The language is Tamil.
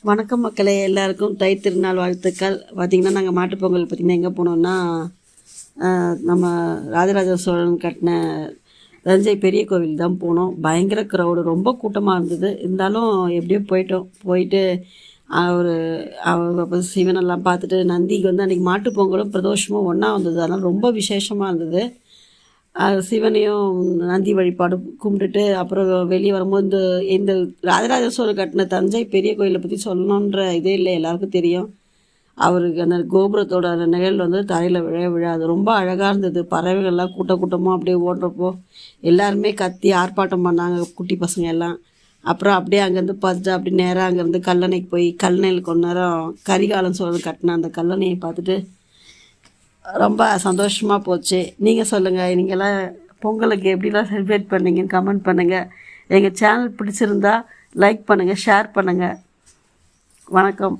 வணக்கம் மக்களே, எல்லாருக்கும் தை திருநாள் வாழ்த்துக்கள். பார்த்திங்கன்னா நாங்கள் மாட்டுப்பொங்கல் பார்த்திங்கன்னா எங்கே போனோம்னா நம்ம ராஜராஜ சோழன் கட்டின தஞ்சை பெரிய கோவில் தான் போனோம். பயங்கர க்ரௌடு, ரொம்ப கூட்டமாக இருந்தது. இருந்தாலும் எப்படியோ போயிட்டு அவர் சிவனெல்லாம் பார்த்துட்டு நந்திக்கு வந்து அன்றைக்கி மாட்டுப்பொங்கலும் பிரதோஷமும் ஒன்றா வந்தது. அதனால் ரொம்ப விசேஷமாக இருந்தது. சிவனையும் நந்தி வழிபாடு கும்பிட்டுட்டு அப்புறம் வெளியே வரும்போது இந்த ராஜராஜ சோழன் கட்டின தஞ்சை பெரிய கோயிலை பற்றி சொல்லணுன்ற இதே இல்லை, எல்லாருக்கும் தெரியும். அவருக்கு அந்த கோபுரத்தோட அந்த நிழல் வந்து தரையில் விழாது. ரொம்ப அழகாக இருந்தது. பறவைகள்லாம் கூட்டமாக அப்படியே ஓடுறப்போ எல்லாருமே கத்தி ஆர்ப்பாட்டம் பண்ணாங்க, குட்டி பசங்க எல்லாம். அப்புறம் அப்படியே அங்கேருந்து பார்த்துட்டு அப்படி நேராக அங்கேருந்து கல்லணைக்கு போய் கல்லணையில் கொஞ்ச நேரம் கரிகாலன் சோழன் கட்டின அந்த கல்லணையை பார்த்துட்டு ரொம்ப சந்தோஷமாக போச்சு. நீங்கள் சொல்லுங்கள், நீங்கள்லாம் பொங்கலுக்கு எப்படிலாம் செலிப்ரேட் பண்ணீங்கன்னு கமெண்ட் பண்ணுங்கள். எங்கள் சேனல் பிடிச்சிருந்தா லைக் பண்ணுங்கள், ஷேர் பண்ணுங்கள். வணக்கம்.